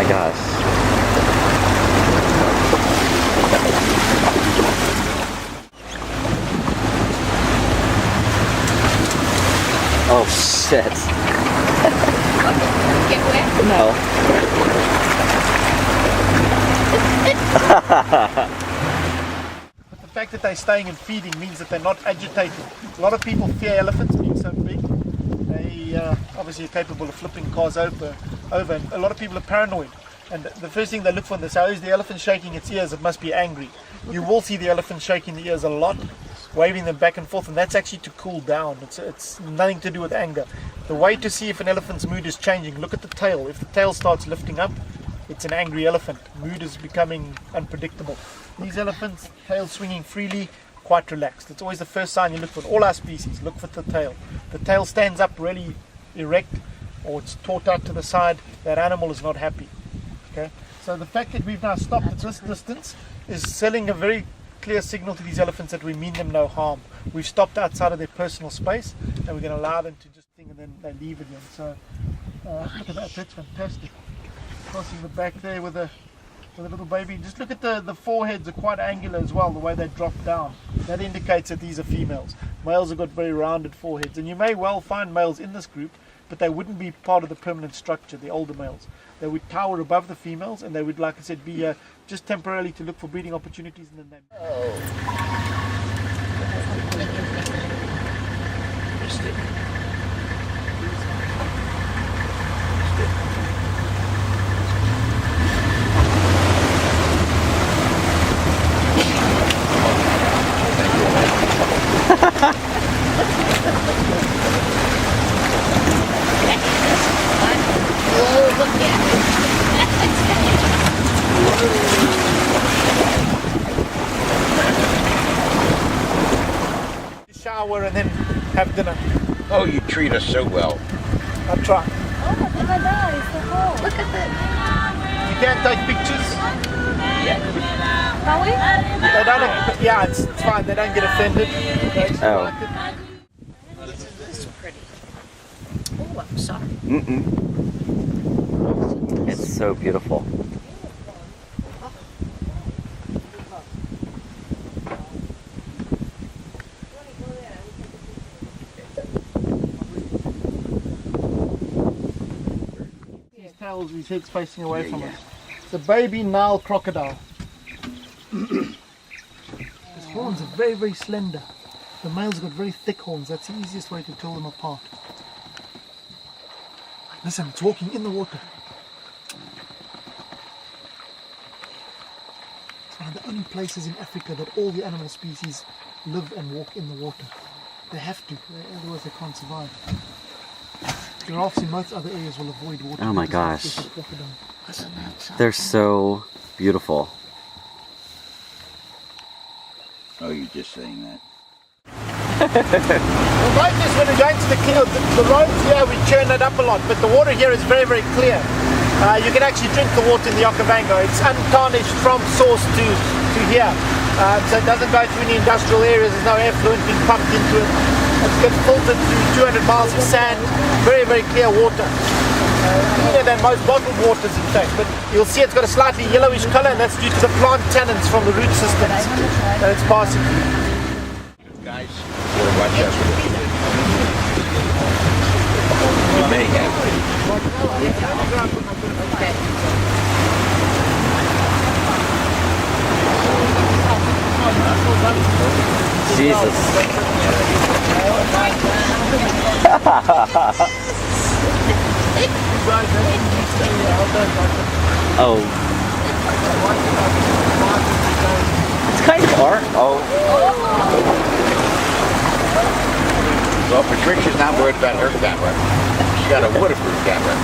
my gosh. Oh shit. Get wet? No. But the fact that they're staying and feeding means that they're not agitated. A lot of people fear elephants being so big. They obviously are capable of flipping cars over. And a lot of people are paranoid. And the first thing they look for in this, how is the elephant shaking its ears? It must be angry. You will see the elephant shaking the ears a lot, waving them back and forth, and that's actually to cool down. It's nothing to do with anger. The way to see if an elephant's mood is changing, look at the tail. If the tail starts lifting up, it's an angry elephant. Mood is becoming unpredictable. These elephants, tail swinging freely, quite relaxed. It's always the first sign you look for. In all our species, look for the tail. The tail stands up really erect, or it's taut out to the side. That animal is not happy. Okay. So the fact that we've now stopped at this distance is sending a very clear signal to these elephants that we mean them no harm. We've stopped outside of their personal space, and we're going to allow them to just think, and then they leave again. So look at that. That's fantastic. Crossing the back there with a little baby. Just look at the foreheads are quite angular as well, the way they drop down. That indicates that these are females. Males have got very rounded foreheads, and you may well find males in this group, but they wouldn't be part of the permanent structure, the older males. They would tower above the females, and they would, like I said, be just temporarily to look for breeding opportunities, and then they... Shower and then have dinner. Oh, you treat us so well. I'll try. Oh, look at that. It's the hole. Look at that. You can't take pictures. Can we? They don't, yeah, it's fine. They don't get offended. They just Oh. like it. This is pretty. Oh, I'm sorry. It's so beautiful. His head's facing away from us. It's a baby Nile crocodile. His horns are very, very slender. The male's got very thick horns. That's the easiest way to tell them apart. Listen, it's walking in the water. It's one of the only places in Africa that all the animal species live and walk in the water. They have to, otherwise they can't survive. Giraffes in most other areas will avoid water. Oh my gosh. Isn't that something? They're so beautiful. Oh, you're just saying that. The Baines, when we go into the roads here, we churn it up a lot, but the water here is very, very clear. You can actually drink the water in the Okavango. It's untarnished from source to here. So it doesn't go through any industrial areas. There's no effluent being pumped into it. It's gets filtered through 200 miles of sand. Very, very clear water. Cleaner than most bottled waters, in fact. But you'll see it's got a slightly yellowish color, and that's due to the plant tannins from the root systems that it's passing through. Guys, you gotta watch out for this. You may have. Jesus. Oh. It's kind of art. Oh. Well, Patricia's not worried about her camera. She got a waterproof camera.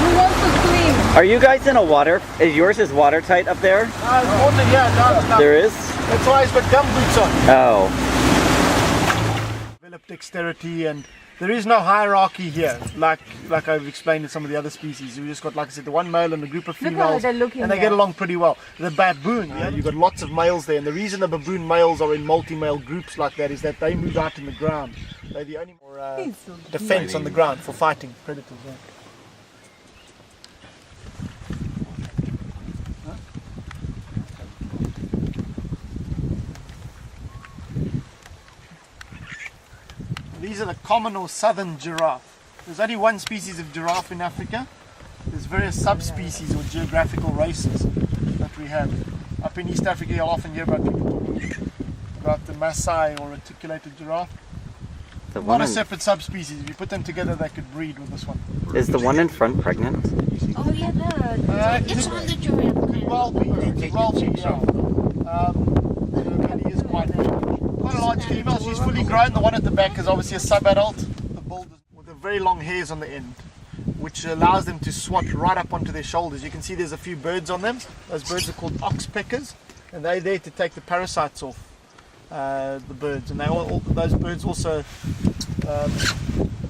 Who wants to swim? Are you guys in a water? Is yours watertight up there? Water, yeah, no. There is? That's why he's got gum boots on. Oh. Develop dexterity, and There is no hierarchy here, like I've explained in some of the other species. You've just got, like I said, the one male and a group of Look how females, they're looking and they there. get along pretty well. The baboon, yeah, you've got lots of males there, and the reason the baboon males are in multi-male groups like that is that they move out in the ground. They're the only more He's so defense on the ground for fighting predators. Yeah. These are the common or southern giraffe. There's only one species of giraffe in Africa. There's various subspecies or geographical races that we have. Up in East Africa, you'll often hear about people talking about the Maasai or reticulated giraffe. The Not one a in, separate subspecies. If you put them together, they could breed with this one. is the one in front pregnant? Oh yeah, no. It's on the giraffe. well be, yeah. The belly is quite a large female. She's fully grown. The one at the back is obviously a sub-adult. The bull with the very long hairs on the end, which allows them to swat right up onto their shoulders. You can see there's a few birds on them. Those birds are called oxpeckers, and they're there to take the parasites off the birds. And those birds also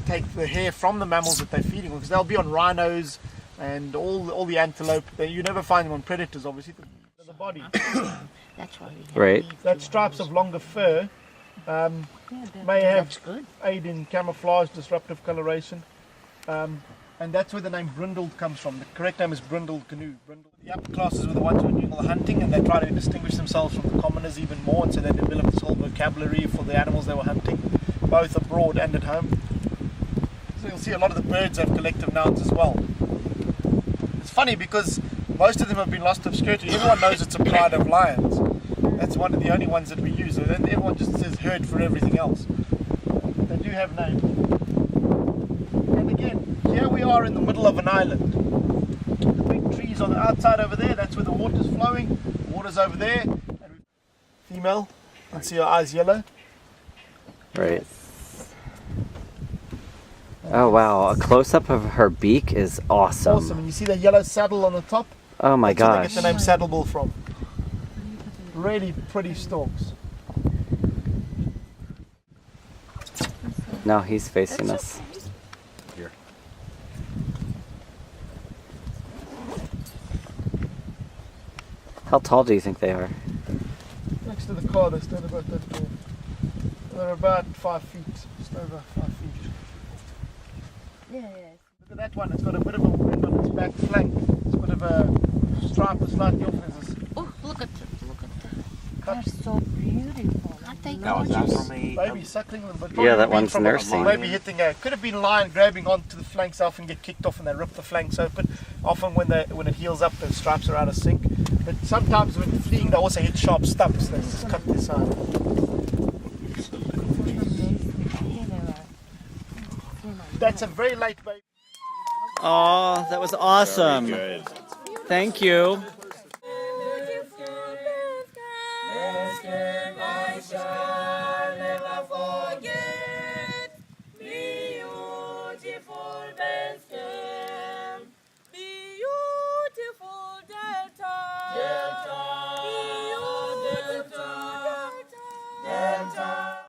take the hair from the mammals that they're feeding on, because they'll be on rhinos and all the antelope. You never find them on predators, obviously. The body. That's why we have. Right. That stripes of longer fur may have aid in camouflage, disruptive coloration, and that's where the name brindled comes from. The correct name is brindled canoe. The upper classes were the ones who were doing all the hunting, and they try to distinguish themselves from the commoners even more, and so they developed this whole vocabulary for the animals they were hunting, both abroad and at home. So you'll see a lot of the birds have collective nouns as well. It's funny because most of them have been lost to obscurity. Everyone knows it's a pride of lions. That's one of the only ones that we use. And everyone just says herd for everything else. They do have names. And again, here we are in the middle of an island. The big trees on the outside over there, that's where the water's flowing. The water's over there. Female, you can see her eyes yellow. Right. Oh wow, a close-up of her beak is awesome. Awesome. And you see the yellow saddle on the top? Oh my That's where they gosh. get the name saddlebull from. Really pretty stalks. No, he's facing us. Here. How tall do you think they are? Next to the car, they stand about that tall. They're about 5 feet, just over 5 feet. Yeah. Look at that one, it's got a bit of a wound on its back flank. It's a bit of a stripe that's slightly off. There's this Oh, look at them. Look at them. cut They're so beautiful. Aren't they Now, is that gorgeous? from a baby suckling them. But Yeah, probably that been one's from nursing. Maybe hitting could have been a lion grabbing onto the flanks off and get kicked off and they rip the flanks open. Often when it heals up, the stripes are out of sync. But sometimes when fleeing, they also hit sharp stumps. They just cut this side. That's a very late baby. Oh, that was awesome. Good. Thank you.